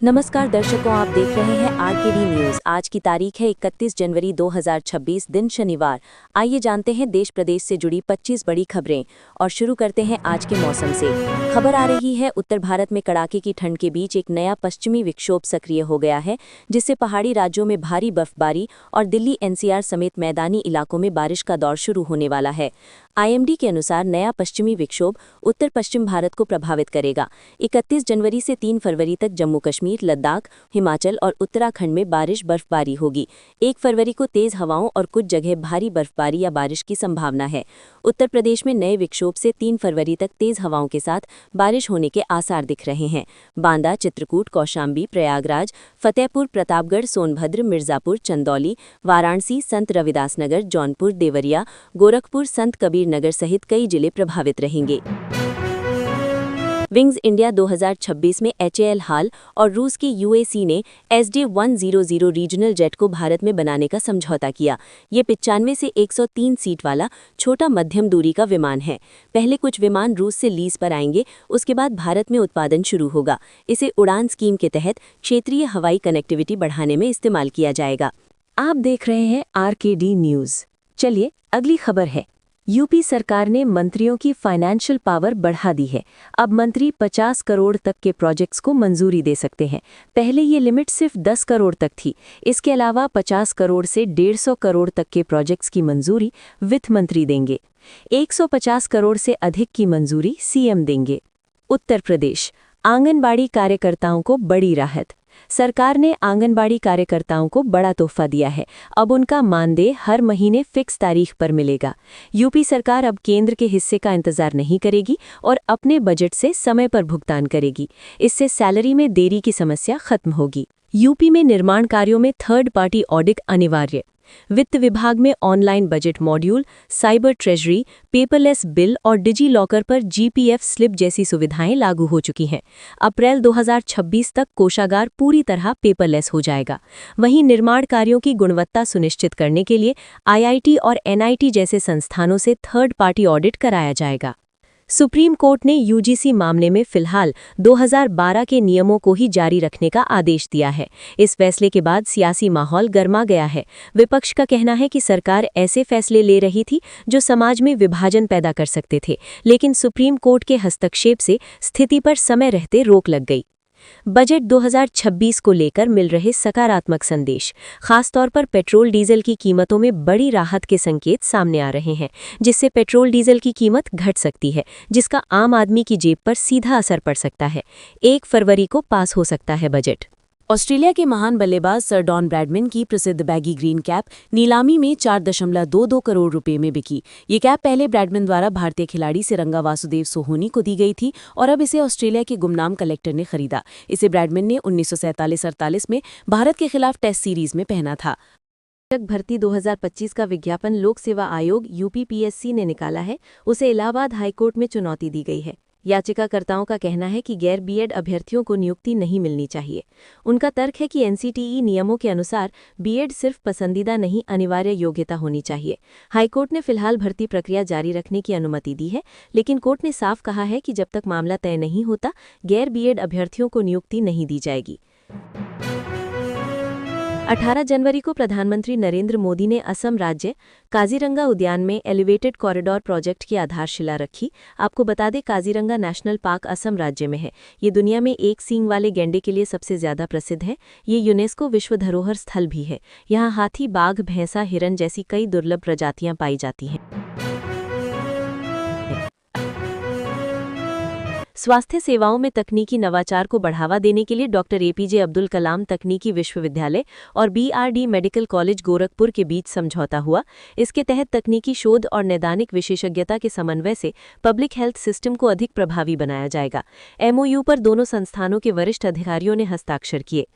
नमस्कार दर्शकों, आप देख रहे हैं आरकेडी न्यूज। आज की तारीख है 31 जनवरी 2026, दिन शनिवार। आइए जानते हैं देश प्रदेश से जुड़ी 25 बड़ी खबरें और शुरू करते हैं आज के मौसम से। खबर आ रही है, उत्तर भारत में कड़ाके की ठंड के बीच एक नया पश्चिमी विक्षोभ सक्रिय हो गया है, जिससे पहाड़ी राज्यों में भारी बर्फबारी और दिल्ली एनसीआर समेत मैदानी इलाकों में बारिश का दौर शुरू होने वाला है। आईएमडी के अनुसार नया पश्चिमी विक्षोभ उत्तर पश्चिम भारत को प्रभावित करेगा। 31 जनवरी से 3 फरवरी तक जम्मू कश्मीर, लद्दाख, हिमाचल और उत्तराखंड में बर्फबारी होगी। 1 फरवरी को तेज हवाओं और कुछ जगह भारी बर्फबारी या बारिश की संभावना है। उत्तर प्रदेश में नए विक्षोभ से 3 फरवरी तक तेज हवाओं के साथ बारिश होने के आसार दिख रहे हैं। बांदा, चित्रकूट, कौशाम्बी, प्रयागराज, फतेहपुर, प्रतापगढ़, सोनभद्र, मिर्जापुर, चंदौली, वाराणसी, संत रविदास नगर, जौनपुर, देवरिया, गोरखपुर, संत कबीर नगर सहित कई जिले प्रभावित रहेंगे। विंग्स इंडिया 2026 में एचएएल हाल और रूस की यूएसी ने SD-100 रीजनल जेट को भारत में बनाने का समझौता किया। ये 95 से 103 सीट वाला छोटा मध्यम दूरी का विमान है। पहले कुछ विमान रूस से लीज पर आएंगे, उसके बाद भारत में उत्पादन शुरू होगा। इसे उड़ान स्कीम के तहत क्षेत्रीय हवाई कनेक्टिविटी बढ़ाने में इस्तेमाल किया जाएगा। आप देख रहे हैं आरकेडी न्यूज। चलिए अगली खबर है। यूपी सरकार ने मंत्रियों की फाइनेंशियल पावर बढ़ा दी है। अब मंत्री 50 करोड़ तक के प्रोजेक्ट्स को मंजूरी दे सकते हैं। पहले ये लिमिट सिर्फ 10 करोड़ तक थी। इसके अलावा 50 करोड़ से 150 करोड़ तक के प्रोजेक्ट्स की मंजूरी वित्त मंत्री देंगे। 150 करोड़ से अधिक की मंजूरी सीएम देंगे। उत्तर प्रदेश, आंगनबाड़ी कार्यकर्ताओं को बड़ी राहत। सरकार ने आंगनबाड़ी कार्यकर्ताओं को बड़ा तोहफा दिया है। अब उनका मानदेय हर महीने फिक्स तारीख पर मिलेगा। यूपी सरकार अब केंद्र के हिस्से का इंतजार नहीं करेगी और अपने बजट से समय पर भुगतान करेगी। इससे सैलरी में देरी की समस्या खत्म होगी। यूपी में निर्माण कार्यों में थर्ड पार्टी ऑडिट अनिवार्य। वित्त विभाग में online budget module, cyber treasury, paperless bill और डिजी लॉकर पर जीपीएफ स्लिप जैसी सुविधाएं लागू हो चुकी हैं। अप्रैल 2026 तक कोषागार पूरी तरह पेपरलेस हो जाएगा। वहीं निर्माण कार्यों की गुणवत्ता सुनिश्चित करने के लिए आईआईटी और एनआईटी जैसे संस्थानों से थर्ड पार्टी ऑडिट कराया जाएगा। सुप्रीम कोर्ट ने यूजीसी मामले में फिलहाल 2012 के नियमों को ही जारी रखने का आदेश दिया है। इस फैसले के बाद सियासी माहौल गर्मा गया है। विपक्ष का कहना है कि सरकार ऐसे फैसले ले रही थी जो समाज में विभाजन पैदा कर सकते थे, लेकिन सुप्रीम कोर्ट के हस्तक्षेप से स्थिति पर समय रहते रोक लग गई। बजट 2026 को लेकर मिल रहे सकारात्मक संदेश। खासतौर पर पेट्रोल डीजल की कीमतों में बड़ी राहत के संकेत सामने आ रहे हैं, जिससे पेट्रोल डीजल की कीमत घट सकती है, जिसका आम आदमी की जेब पर सीधा असर पड़ सकता है। 1 फरवरी को पास हो सकता है बजट। ऑस्ट्रेलिया के महान बल्लेबाज सर डॉन ब्रैडमैन की प्रसिद्ध बैगी ग्रीन कैप नीलामी में 4.22 करोड़ रुपए में बिकी। ये कैप पहले ब्रैडमैन द्वारा भारतीय खिलाड़ी सिरंगा वासुदेव सोहोनी को दी गई थी और अब इसे ऑस्ट्रेलिया के गुमनाम कलेक्टर ने खरीदा। इसे ब्रैडमैन ने 1947-48 में भारत के खिलाफ टेस्ट सीरीज में पहना था। भर्ती 2025 का विज्ञापन लोक सेवा आयोग यूपीपीएससी ने निकाला है। उसे इलाहाबाद हाईकोर्ट में चुनौती दी गई है। याचिकाकर्ताओं का कहना है कि गैर बीएड अभ्यर्थियों को नियुक्ति नहीं मिलनी चाहिए। उनका तर्क है कि एनसीटीई नियमों के अनुसार बीएड सिर्फ पसंदीदा नहीं, अनिवार्य योग्यता होनी चाहिए। हाईकोर्ट ने फिलहाल भर्ती प्रक्रिया जारी रखने की अनुमति दी है, लेकिन कोर्ट ने साफ कहा है कि जब तक मामला तय नहीं होता, गैर बीएड अभ्यर्थियों को नियुक्ति नहीं दी जाएगी। 18 जनवरी को प्रधानमंत्री नरेंद्र मोदी ने असम राज्य काजीरंगा उद्यान में एलिवेटेड कॉरिडोर प्रोजेक्ट की आधारशिला रखी। आपको बता दें, काजीरंगा नेशनल पार्क असम राज्य में है। ये दुनिया में एक सींग वाले गैंडे के लिए सबसे ज्यादा प्रसिद्ध है। ये यूनेस्को विश्व धरोहर स्थल भी है। यहाँ हाथी, बाघ, भैंसा, हिरन जैसी कई दुर्लभ प्रजातियां पाई जाती हैं। स्वास्थ्य सेवाओं में तकनीकी नवाचार को बढ़ावा देने के लिए डॉक्टर एपीजे अब्दुल कलाम तकनीकी विश्वविद्यालय और बीआरडी मेडिकल कॉलेज गोरखपुर के बीच समझौता हुआ। इसके तहत तकनीकी शोध और नैदानिक विशेषज्ञता के समन्वय से पब्लिक हेल्थ सिस्टम को अधिक प्रभावी बनाया जाएगा। एमओयू पर दोनों संस्थानों के वरिष्ठ अधिकारियों ने हस्ताक्षर किए।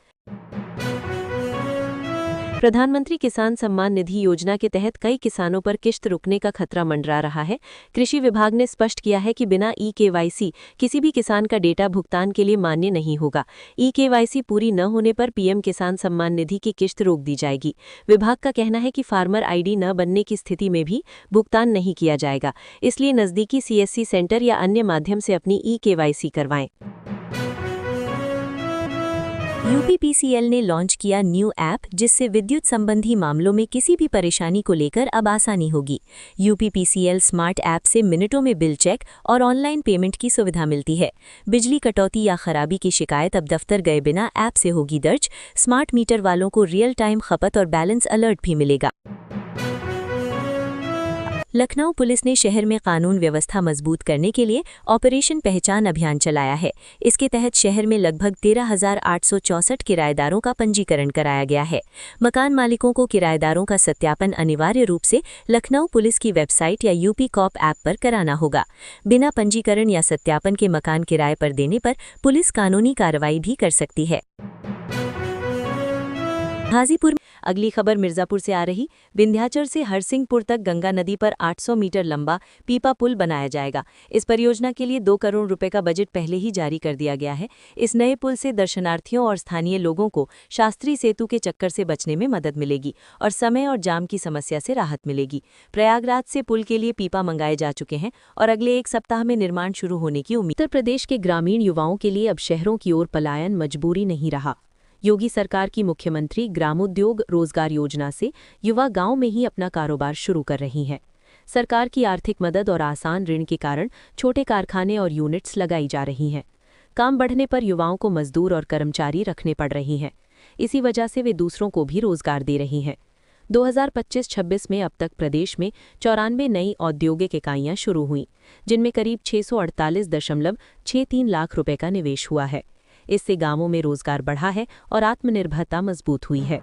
प्रधानमंत्री किसान सम्मान निधि योजना के तहत कई किसानों पर किश्त रुकने का खतरा मंडरा रहा है। कृषि विभाग ने स्पष्ट किया है कि बिना ई-केवाईसी किसी भी किसान का डेटा भुगतान के लिए मान्य नहीं होगा। ई-केवाईसी पूरी न होने पर पीएम किसान सम्मान निधि की किश्त रोक दी जाएगी। विभाग का कहना है कि फार्मर आईडी न बनने की स्थिति में भी भुगतान नहीं किया जाएगा, इसलिए नजदीकी सीएससी सेंटर या अन्य माध्यम से अपनी ई-केवाईसी करवाएं। यूपीपीसीएल ने लॉन्च किया न्यू ऐप जिससे विद्युत संबंधी मामलों में किसी भी परेशानी को लेकर अब आसानी होगी। यूपीपीसीएल स्मार्ट ऐप से मिनटों में बिल चेक और ऑनलाइन पेमेंट की सुविधा मिलती है। बिजली कटौती या खराबी की शिकायत अब दफ्तर गए बिना ऐप से होगी दर्ज। स्मार्ट मीटर वालों को रियल टाइम खपत और बैलेंस अलर्ट भी मिलेगा। लखनऊ पुलिस ने शहर में कानून व्यवस्था मजबूत करने के लिए ऑपरेशन पहचान अभियान चलाया है। इसके तहत शहर में लगभग 13,864 किराएदारों का पंजीकरण कराया गया है। मकान मालिकों को किराएदारों का सत्यापन अनिवार्य रूप से लखनऊ पुलिस की वेबसाइट या यूपी कॉप ऐप पर कराना होगा। बिना पंजीकरण या सत्यापन के मकान किराए पर देने पर पुलिस कानूनी कार्रवाई भी कर सकती है। गाजीपुर। अगली खबर मिर्जापुर से आ रही। विंध्याचल से हरसिंहपुर तक गंगा नदी पर 800 मीटर लंबा पीपा पुल बनाया जाएगा। इस परियोजना के लिए 2 करोड़ रुपए का बजट पहले ही जारी कर दिया गया है। इस नए पुल से दर्शनार्थियों और स्थानीय लोगों को शास्त्री सेतु के चक्कर से बचने में मदद मिलेगी और समय और जाम की समस्या से राहत मिलेगी। प्रयागराज से पुल के लिए पीपा मंगाए जा चुके हैं और अगले 1 सप्ताह में निर्माण शुरू होने की उम्मीद। उत्तर प्रदेश के ग्रामीण युवाओं के लिए अब शहरों की ओर पलायन मजबूरी नहीं रहा। योगी सरकार की मुख्यमंत्री ग्रामोद्योग रोजगार योजना से युवा गांव में ही अपना कारोबार शुरू कर रही हैं। सरकार की आर्थिक मदद और आसान ऋण के कारण छोटे कारखाने और यूनिट्स लगाई जा रही हैं। काम बढ़ने पर युवाओं को मजदूर और कर्मचारी रखने पड़ रही हैं। इसी वजह से वे दूसरों को भी रोजगार दे रही हैं। 2025-26 में अब तक प्रदेश में 94 नई औद्योगिक इकाइयां शुरू हुईं, जिनमें करीब 648.63 लाख रुपए का निवेश हुआ है। इससे गांवों में रोजगार बढ़ा है और आत्मनिर्भरता मजबूत हुई है।